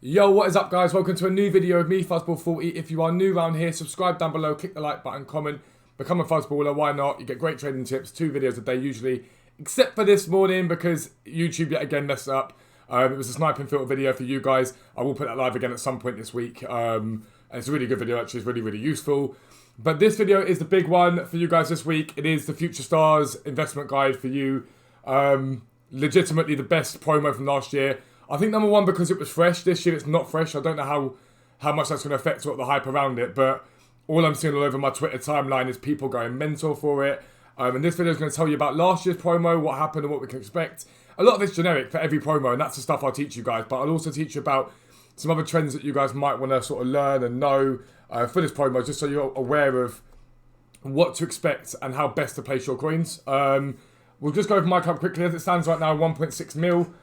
Yo, what is up guys? Welcome to a new video of me, Fuzzball40. If you are new around here, subscribe down below, click the like button, comment, become a Fuzzballer, why not? You get great trading tips, 2 videos a day usually, except for this morning because YouTube yet again messed up. It was a sniping filter video for you guys. I will put that live again at some point this week. And it's a really good video actually, it's really useful. But this video is the big one for you guys this week. It is the Future Stars investment guide for you. Legitimately the best promo from last year. I think number one because it was fresh. This year it's not fresh. I don't know how much that's going to affect sort of the hype around it, but all I'm seeing all over my Twitter timeline is people going mental for it. And this video is going to tell you about last year's promo, what happened and what we can expect. A lot of it's generic for every promo, and that's the stuff I'll teach you guys, but I'll also teach you about some other trends that you guys might want to sort of learn and know for this promo, just so you're aware of what to expect and how best to place your coins. We'll just go over my club quickly. As it stands right now, 1.6 mil.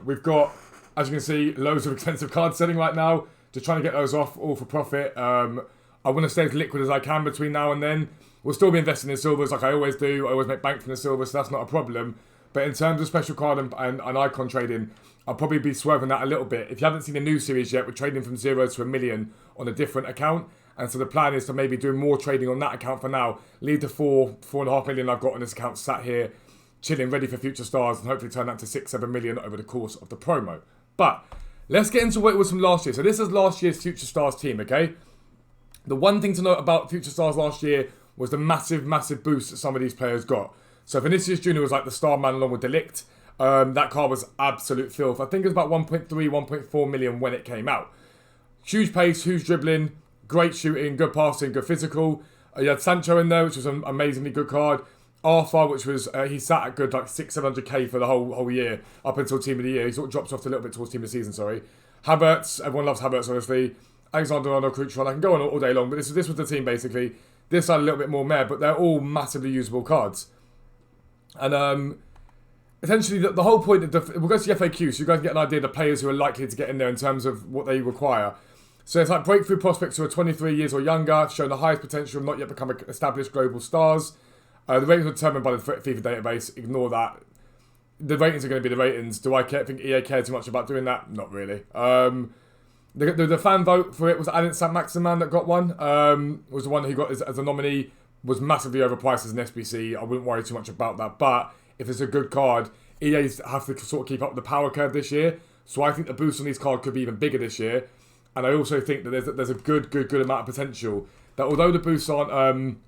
We've got, as you can see, loads of expensive cards selling right now. Just trying to get those off, all for profit. I want to stay as liquid as I can between now and then. We'll still be investing in silvers like I always do. I always make bank from the silver, so that's not a problem. But in terms of special card and icon trading, I'll probably be swerving that a little bit. If you haven't seen the new series yet, we're trading from 0 to 1 million on a different account. And so the plan is to maybe do more trading on that account for now. Leave the 4.5 million I've got on this account sat here, chilling, ready for Future Stars, and hopefully turn that to 6-7 million over the course of the promo. But let's get into what it was from last year. So this is last year's Future Stars team, okay? The one thing to note about Future Stars last year was the massive boost that some of these players got. So Vinicius Jr. was like the star man along with Delict. That card was absolute filth. I think it was about 1.3, 1.4 million when it came out. Huge pace, huge dribbling, great shooting, good passing, good physical. You had Sancho in there, which was an amazingly good card. Arthur, which was, he sat at good like 600-700k for the whole year, up until Team of the Year. He sort of dropped off a little bit towards Team of the Season, sorry. Havertz, everyone loves Havertz, honestly. Alexander-Arnold, Crucial, I can go on all day long, but this was the team, basically. This side a little bit more meh, but they're all massively usable cards. And essentially, the whole point of we'll go to the FAQ, so you guys get an idea of the players who are likely to get in there in terms of what they require. So it's like breakthrough prospects who are 23 years or younger, shown the highest potential, not yet become established global stars. The ratings are determined by the FIFA database. Ignore that. The ratings are going to be the ratings. Do I think EA cared too much about doing that? Not really. The fan vote for it was Alan Saint-Maximin that got one. Was the one who got as a nominee. Was massively overpriced as an SBC. I wouldn't worry too much about that. But if it's a good card, EA have to sort of keep up with the power curve this year. So I think the boost on these cards could be even bigger this year. And I also think that there's a good amount of potential. That although the boosts aren't...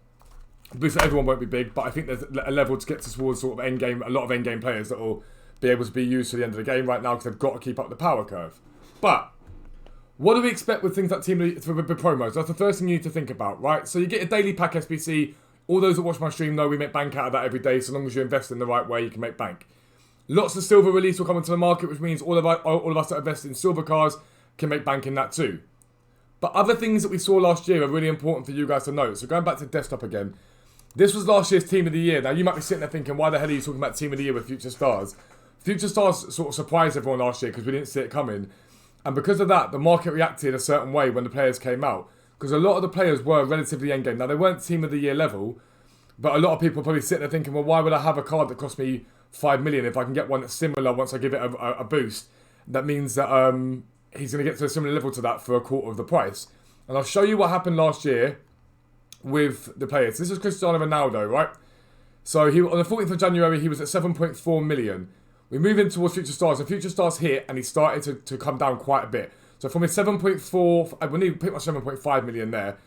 boost for everyone won't be big, but I think there's a level to get towards sort of endgame, a lot of endgame players that will be able to be used to the end of the game right now because they've got to keep up the power curve. But what do we expect with things like team for the promos? That's the first thing you need to think about, right? So you get a daily pack SBC. All those that watch my stream know we make bank out of that every day. So long as you invest in the right way, you can make bank. Lots of silver release will come into the market, which means all of us that invest in silver cards can make bank in that too. But other things that we saw last year are really important for you guys to know. So going back to desktop again. This was last year's Team of the Year. Now, you might be sitting there thinking, why the hell are you talking about Team of the Year with Future Stars? Future Stars sort of surprised everyone last year because we didn't see it coming. And because of that, the market reacted a certain way when the players came out. Because a lot of the players were relatively endgame. Now, they weren't Team of the Year level, but a lot of people probably sitting there thinking, well, why would I have a card that cost me 5 million if I can get one that's similar once I give it a boost? That means that he's going to get to a similar level to that for a quarter of the price. And I'll show you what happened last year with the players. This is Cristiano Ronaldo, right? So he on the 14th of January, he was at 7.4 million. We move in towards Future Stars, and Future Stars hit, and he started to come down quite a bit. So from his 7.4, I believe pretty much 7.5 million there,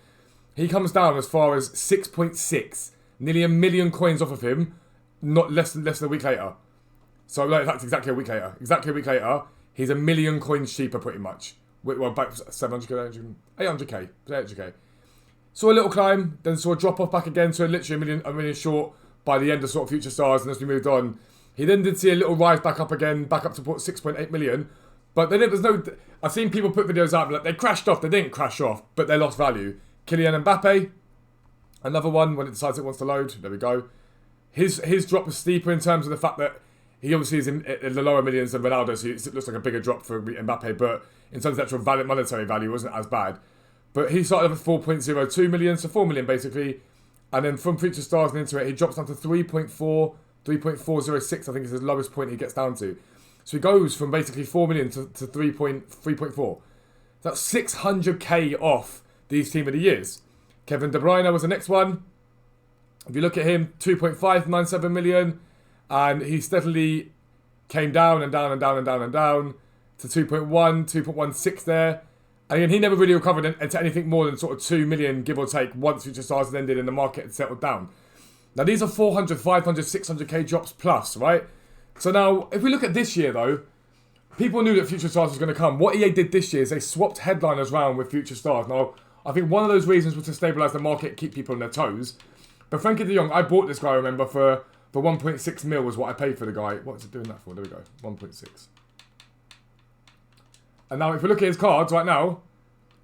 he comes down as far as 6.6. Nearly a million coins off of him, not less than a week later. So that's exactly a week later. Exactly a week later, he's a million coins cheaper pretty much. Well, back 700k, 800k, 800k. Saw a little climb, then saw a drop off back again, so literally a million short by the end of sort of Future Stars, and as we moved on, he then did see a little rise back up again, back up to 6.8 million. But then there's no, I've seen people put videos out like they crashed off. They didn't crash off, but they lost value. Kylian Mbappe, another one when it decides it wants to load. There we go. His drop was steeper in terms of the fact that he obviously is in the lower millions than Ronaldo, so it looks like a bigger drop for Mbappe. But in terms of actual monetary value, it wasn't as bad. But he started off at 4.02 million, so 4 million basically. And then from Future Stars and into it, he drops down to 3.4, 3.406, I think is his lowest point he gets down to. So he goes from basically 4 million to 3.4. That's 600k off these team of the years. Kevin De Bruyne was the next one. If you look at him, 2.597 million, and he steadily came down and down and down and down and down to 2.1, 2.16 there. And again, he never really recovered into anything more than sort of 2 million, give or take, once Future Stars had ended and the market had settled down. Now, these are 400, 500, 600k drops plus, right? So now, if we look at this year, though, people knew that Future Stars was going to come. What EA did this year is they swapped headliners around with Future Stars. Now, I think one of those reasons was to stabilise the market, keep people on their toes. But Frankie de Jong, I bought this guy, I remember, for 1.6 mil was what I paid for the guy. What's it doing that for? There we go, 1.6. And now, if we look at his cards right now,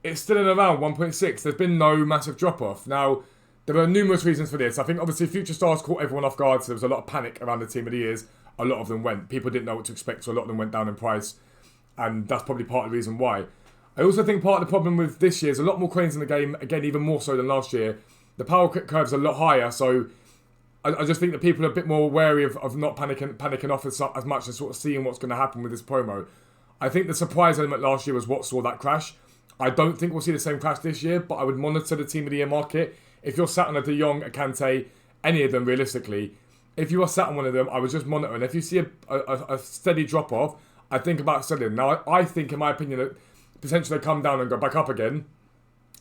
it's still in around 1.6. There's been no massive drop-off. Now, there are numerous reasons for this. I think, obviously, Future Stars caught everyone off guard, so there was a lot of panic around the team of the years. A lot of them went. People didn't know what to expect, so a lot of them went down in price. And that's probably part of the reason why. I also think part of the problem with this year is a lot more coins in the game, again, even more so than last year. The power curve's a lot higher, so I just think that people are a bit more wary of not panicking off as much and sort of seeing what's going to happen with this promo. I think the surprise element last year was what saw that crash. I don't think we'll see the same crash this year, but I would monitor the team of the year market. If you're sat on a De Jong, a Kante, any of them realistically, if you are sat on one of them, I would just monitor. And if you see a steady drop-off, I think about selling. Now, I think, in my opinion, that potentially they come down and go back up again.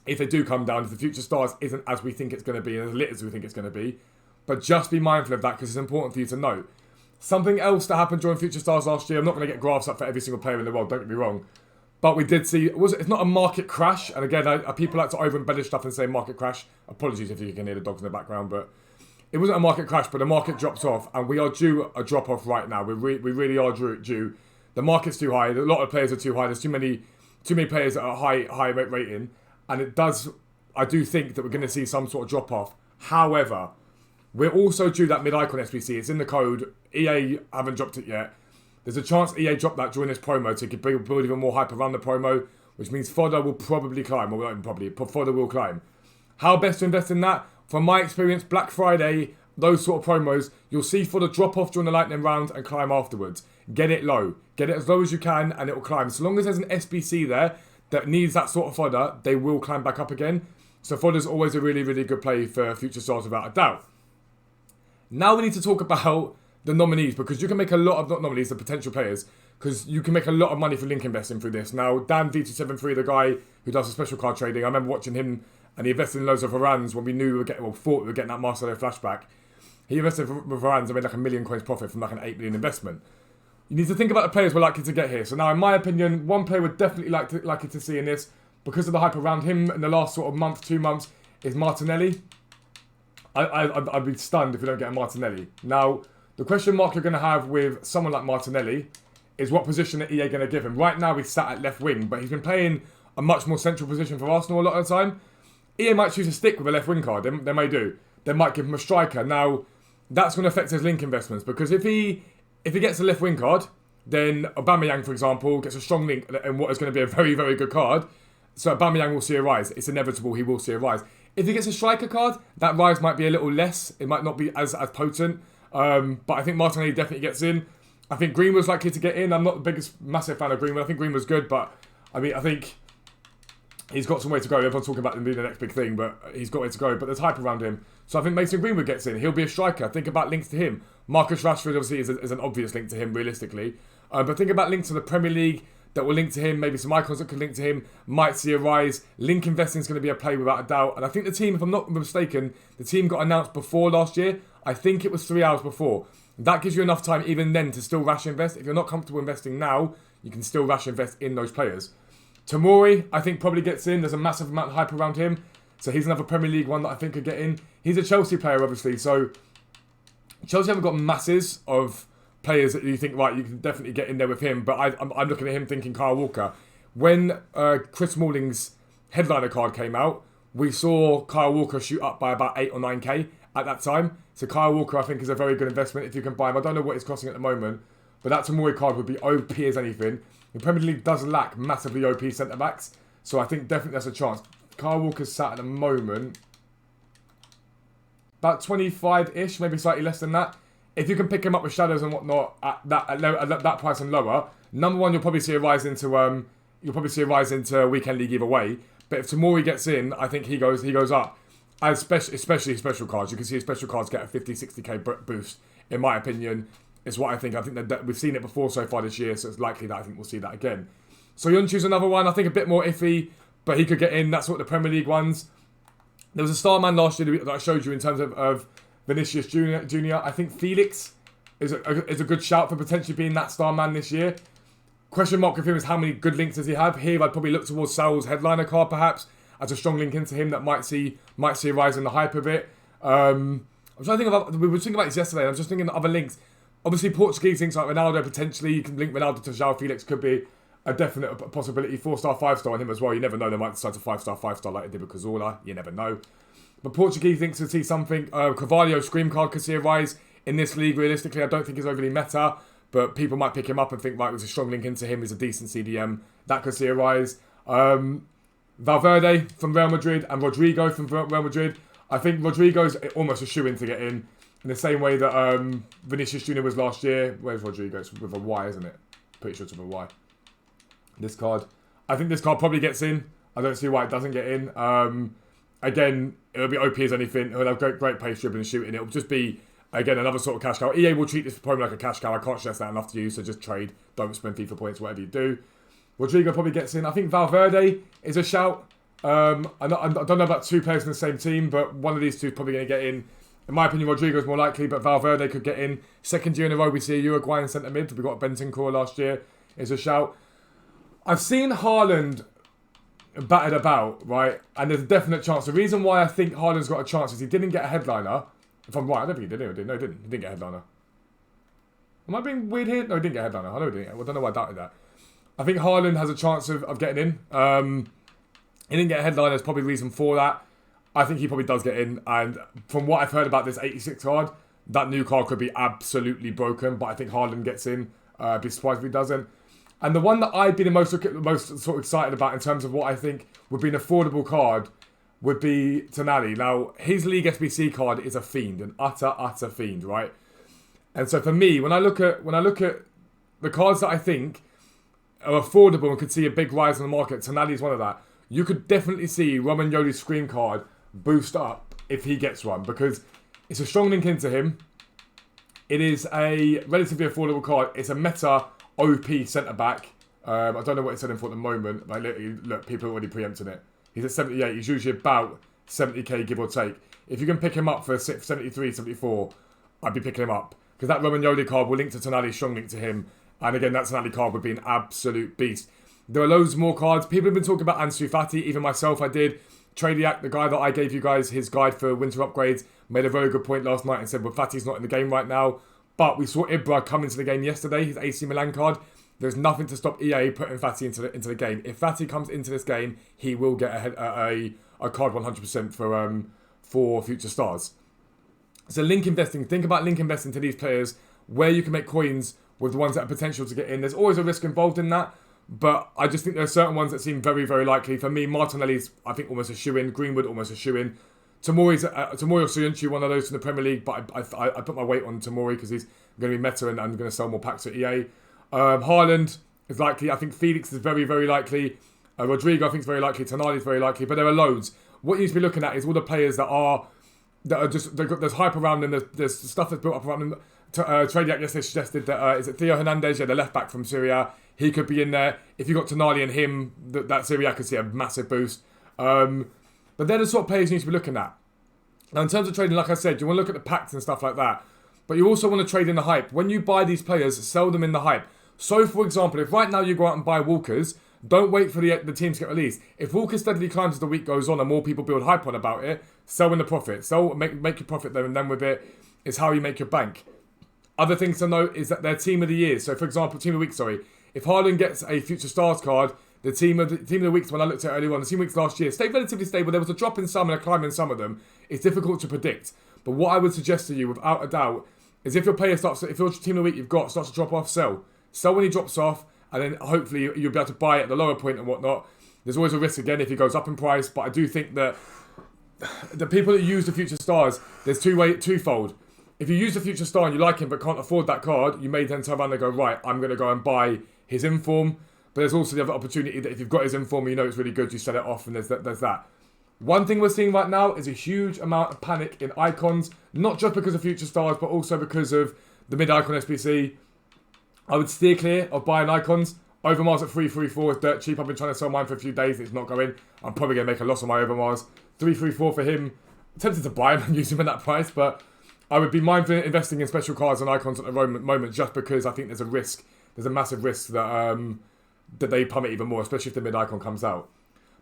If they do come down, if the Future Stars isn't as we think it's going to be and as lit as we think it's going to be. But just be mindful of that because it's important for you to know. Something else that happened during Future Stars last year, I'm not going to get graphs up for every single player in the world, don't get me wrong. But we did see, it's not a market crash. And again, people like to over-embellish stuff and say market crash. Apologies if you can hear the dogs in the background, but it wasn't a market crash, but the market dropped off. And we are due a drop-off right now. We really are due. The market's too high. A lot of players are too high. There's too many players that are high rating. And I do think that we're going to see some sort of drop-off. However, we're also due that mid-icon SBC. It's in the code. EA haven't dropped it yet. There's a chance EA drop that during this promo to build even more hype around the promo, which means fodder will probably climb. Or not probably, fodder will climb. How best to invest in that? From my experience, Black Friday, those sort of promos, you'll see fodder drop off during the lightning round and climb afterwards. Get it low. Get it as low as you can and it will climb. So long as there's an SBC there that needs that sort of fodder, they will climb back up again. So fodder's always a really, really good play for Future Stars without a doubt. Now we need to talk about the nominees, because you can make a lot of, not nominees, the potential players, because you can make a lot of money for link investing through this. Now, Dan V273, the guy who does the special card trading, I remember watching him and he invested in loads of Varans when we knew we were getting, thought we were getting that Marcelo flashback. He invested with Varans and made like 1 million coins profit from like an 8 million investment. You need to think about the players we're likely to get here. So now, in my opinion, one player we're definitely likely to see in this, because of the hype around him in the last sort of month, 2 months, is Martinelli. I'd be stunned if we don't get a Martinelli. Now, the question mark you're going to have with someone like Martinelli is what position that EA are going to give him. Right now, he's sat at left wing, but he's been playing a much more central position for Arsenal a lot of the time. EA might choose to stick with a left wing card. They may do. They might give him a striker. Now, that's going to affect his link investments, because if he gets a left wing card, then Aubameyang, for example, gets a strong link and what is going to be a very, very good card. So Aubameyang will see a rise. It's inevitable he will see a rise. If he gets a striker card, that rise might be a little less. It might not be as potent. But I think Martinelli definitely gets in. I think Greenwood's likely to get in. I'm not the massive fan of Greenwood. I think Greenwood's good, but I think he's got some way to go. Everyone's talking about him being the next big thing, but he's got way to go. But there's hype around him. So I think Mason Greenwood gets in. He'll be a striker. Think about links to him. Marcus Rashford obviously is an obvious link to him, realistically. But think about links to the Premier League that will link to him. Maybe some icons that could link to him might see a rise. Link investing is going to be a play without a doubt. And I think the team, if I'm not mistaken, the team got announced before last year. I think it was 3 hours before. That gives you enough time even then to still rash invest. If you're not comfortable investing now, you can still rash invest in those players. Tomori, I think, probably gets in. There's a massive amount of hype around him. So he's another Premier League one that I think could get in. He's a Chelsea player, obviously. So Chelsea haven't got masses of players that you think, right, you can definitely get in there with him. But I'm looking at him thinking Kyle Walker. When Chris Smalling's headliner card came out, we saw Kyle Walker shoot up by about 8 or 9k at that time. So Kyle Walker, I think, is a very good investment if you can buy him. I don't know what he's costing at the moment, but that Tomori card would be OP as anything. The Premier League does lack massively OP centre-backs, so I think definitely that's a chance. Kyle Walker's sat at the moment about 25-ish, maybe slightly less than that. if you can pick him up with shadows and whatnot at that price and lower, number one, you'll probably see a rise into weekend league either way. But if Tomori gets in, I think he goes up. Especially special cards. You can see his special cards get a 50, 60k boost. In my opinion, is what I think. I think that we've seen it before so far this year, so it's likely that I think we'll see that again. Soyuncu's another one. I think a bit more iffy, but he could get in. That's what the Premier League ones. There was a star man last year that I showed you in terms of Vinicius Junior. I think Felix is a good shout for potentially being that star man this year. Question mark with him is how many good links does he have? Here, I'd probably look towards Sal's headliner card, perhaps, as a strong link into him that might see a rise in the hype of it. I'm trying to think about, we were thinking about this yesterday, I'm just thinking of other links. Obviously, Portuguese links like Ronaldo, potentially, you can link Ronaldo to João Felix, could be a definite possibility. 4-star, 5-star on him as well. You never know, they might decide to 5-star, 5-star like they did with Cazorla. You never know. But Portuguese links could see something. Carvalho Scream card could see a rise in this league. Realistically, I don't think it's overly meta, but people might pick him up and think, right, there's a strong link into him, he's a decent CDM. That could see a rise. Valverde from Real Madrid and Rodrigo from Real Madrid. I think Rodrigo's almost a shoo-in to get in the same way that Vinicius Junior was last year. Where's Rodrigo? It's with a Y, isn't it? Pretty sure it's with a Y. This card. I think this card probably gets in. I don't see why it doesn't get in. Again, it'll be OP as anything. It'll have great pace, dribbling and shooting. It'll just be, again, another sort of cash cow. EA will treat this probably like a cash cow. I can't stress that enough to you, so just trade. Don't spend FIFA points, whatever you do. Rodrigo probably gets in. I think Valverde is a shout. I don't know about two players in the same team, but one of these two is probably going to get in. In my opinion, Rodrigo is more likely, but Valverde could get in. Second year in a row, we see a Uruguayan centre mid. We got Bentancur last year. Is a shout. I've seen Haaland battered about, right? And there's a definite chance. The reason why I think Haaland's got a chance is he didn't get a headliner. If I'm right, I don't think he did. No, he didn't. He didn't get a headliner. Am I being weird here? No, he didn't get a headliner. I know he didn't. I don't know why I doubted that. I think Haaland has a chance of getting in. He didn't get a headliner. There's probably a reason for that. I think he probably does get in. And from what I've heard about this 86 card, that new card could be absolutely broken. But I think Haaland gets in. I'd be surprised if he doesn't. And the one that I'd be the most sort of excited about in terms of what I think would be an affordable card would be Tonali. Now, his League SBC card is a fiend, an utter fiend, right? And so for me, when I look at the cards that I think are affordable and could see a big rise in the market, Tonali is one of that. You could definitely see Romagnoli's Scream card boost up if he gets one, because it's a strong link into him. It is a relatively affordable card. It's a meta OP centre-back. I don't know what it's selling for at the moment. Like, look, people are already preempting it. He's at 78. He's usually about 70k, give or take. If you can pick him up for 73, 74, I'd be picking him up. Because that Romagnoli card will link to Tonali, strong link to him. And again, that Tonali card would be an absolute beast. There are loads more cards. People have been talking about Ansu Fati. Even myself, I did. Tradiac, the guy that I gave you guys his guide for winter upgrades, made a very good point last night and said, well, Fati's not in the game right now. But we saw Ibra come into the game yesterday, his AC Milan card. There's nothing to stop EA putting Fati into the game. If Fati comes into this game, he will get a card 100% for future stars. So link investing, think about link investing to these players where you can make coins with the ones that have potential to get in. There's always a risk involved in that, but I just think there are certain ones that seem very, very likely. For me, Martinelli's, I think, almost a shoo-in. Greenwood, almost a shoo-in. Tomori or Soyuncu, one of those from the Premier League, but I put my weight on Tomori because he's going to be meta and I'm going to sell more packs at EA. Haaland is likely. I think Felix is very, very likely. Rodrigo, I think, is very likely. Tonali is very likely. But there are loads. What you need to be looking at is all the players that are just, there's hype around them. There's stuff that's built up around them. Tradiac yesterday suggested that, is it Theo Hernandez? Yeah, the left back from Syria. He could be in there. If you got Tonali and him, that Syria could see a massive boost. But they're the sort of players you need to be looking at. Now, in terms of trading, like I said, you want to look at the packs and stuff like that. But you also want to trade in the hype. When you buy these players, sell them in the hype. So, for example, if right now you go out and buy Walkers, don't wait for the team to get released. If Walker steadily climbs as the week goes on and more people build hype on about it, sell in the profit. Sell, make your profit there, and then with it is how you make your bank. Other things to note is that they're team of the year. So, for example, team of the week, sorry. If Haaland gets a Future Stars card, the team of the weeks, when I looked at it earlier on, the team weeks last year stayed relatively stable. There was a drop in some and a climb in some of them. It's difficult to predict. But what I would suggest to you, without a doubt, is if your player starts, if your team of the week you've got starts to drop off, sell. Sell when he drops off, and then hopefully you'll be able to buy at the lower point and whatnot. There's always a risk again if he goes up in price, but I do think that the people that use the Future Stars, there's twofold. if you use a future star and you like him but can't afford that card, you may then turn around and go, right, I'm going to go and buy his inform. But there's also the other opportunity that if you've got his inform and you know it's really good, you sell it off, and there's that. One thing we're seeing right now is a huge amount of panic in icons, not just because of future stars, but also because of the mid-icon SBC. I would steer clear of buying icons. Overmars at 334 is dirt cheap. I've been trying to sell mine for a few days. It's not going. I'm probably going to make a loss on my Overmars. 334 for him. I'm tempted to buy him and use him at that price, but I would be mindful of investing in special cards and icons at the moment just because I think there's a risk. There's a massive risk that they plummet even more, especially if the mid-icon comes out.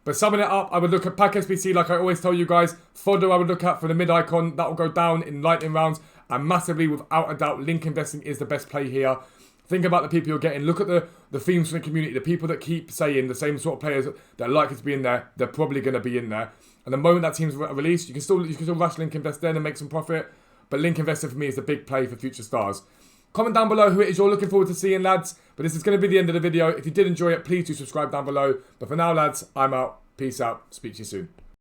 But summing it up, I would look at pack SBC like I always tell you guys. Fodder I would look at for the mid-icon. That will go down in lightning rounds. And massively, without a doubt, link investing is the best play here. Think about the people you're getting. Look at the themes from the community. The people that keep saying the same sort of players that are likely to be in there, they're probably going to be in there. And the moment that team's released, you can still rush link invest then and make some profit. But link investing for me is the big play for future stars. Comment down below who it is you're looking forward to seeing, lads. But this is going to be the end of the video. If you did enjoy it, please do subscribe down below. But for now, lads, I'm out. Peace out. Speak to you soon.